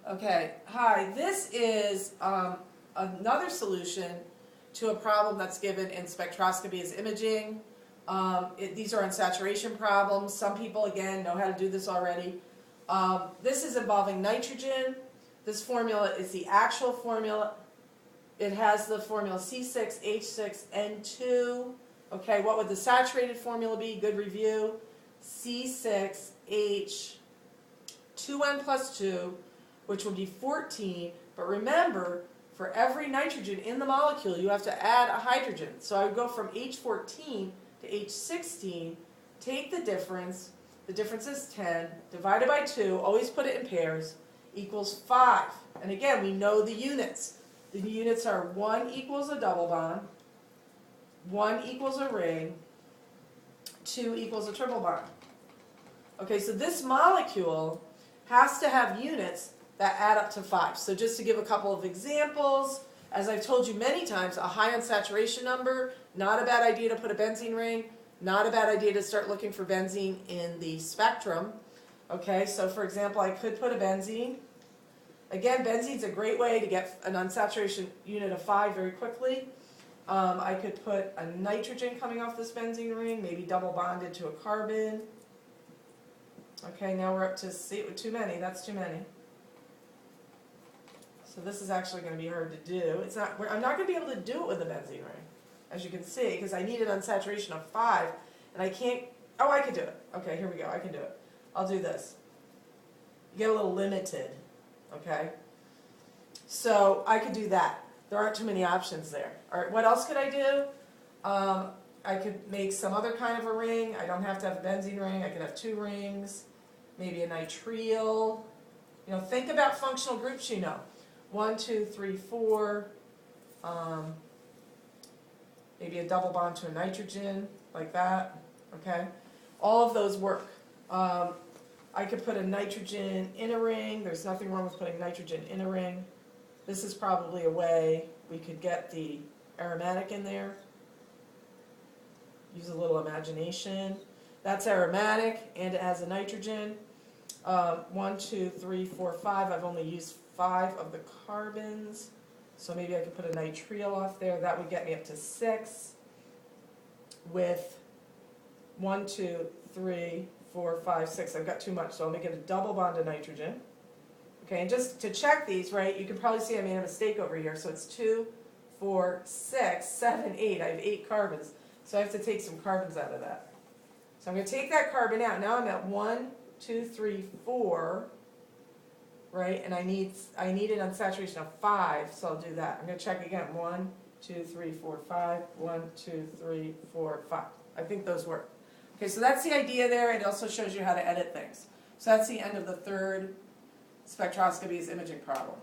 Okay, hi, this is another solution to a problem that's given in spectroscopy as imaging. These are unsaturation problems. Some people, again, know how to do this already. This is involving nitrogen. This formula is the actual formula. It has the formula C6H6N2. Okay, what would the saturated formula be? Good review. C6H2N plus 2, which would be 14. But remember, for every nitrogen in the molecule, you have to add a hydrogen. So I would go from H14 to H16, take the difference is 10, divided by 2, always put it in pairs, equals 5. And again, we know the units. The units are 1 equals a double bond, 1 equals a ring, 2 equals a triple bond. Okay, so this molecule has to have units that add up to 5. So just to give a couple of examples, as I've told you many times, a high unsaturation number, not a bad idea to put a benzene ring, not a bad idea to start looking for benzene in the spectrum. Okay, so for example, I could put a benzene. Again, benzene's a great way to get an unsaturation unit of 5 very quickly. I could put a nitrogen coming off this benzene ring, maybe double bonded to a carbon. Okay, now we're up to, see, too many, that's too many. So this is actually going to be hard to do. I'm not going to be able to do it with a benzene ring, as you can see, because I need an unsaturation of 5, and I can't, oh, I can do it. Okay, here we go, I can do it. I'll do this. You get a little limited, okay? So I could do that. There aren't too many options there. All right, what else could I do? I could make some other kind of a ring. I don't have to have a benzene ring. I could have 2 rings, maybe a nitrile. You know, think about functional groups you know. 1, 2, 3, 4. Maybe a double bond to a nitrogen, like that. Okay? All of those work. I could put a nitrogen in a ring. There's nothing wrong with putting nitrogen in a ring. This is probably a way we could get the aromatic in there. Use a little imagination. That's aromatic, and it has a nitrogen. 1, 2, 3, 4, 5. I've only used 5 of the carbons. So maybe I could put a nitrile off there. That would get me up to 6 with 1, 2, 3, 4, 5, 6. I've got too much, so I'll make it a double bond to nitrogen. Okay, and just to check these, right, you can probably see I made a mistake over here. So it's 2, 4, 6, 7, 8. I have 8 carbons. So I have to take some carbons out of that. So I'm going to take that carbon out. Now I'm at 1, 2, 3, 4. Right, and I need an unsaturation of 5, so I'll do that. I'm going to check again. 1, 2, 3, 4, 5. 1, 2, 3, 4, 5. I think those work. Okay, so that's the idea there. It also shows you how to edit things. So that's the end of the third spectroscopy as imaging problem.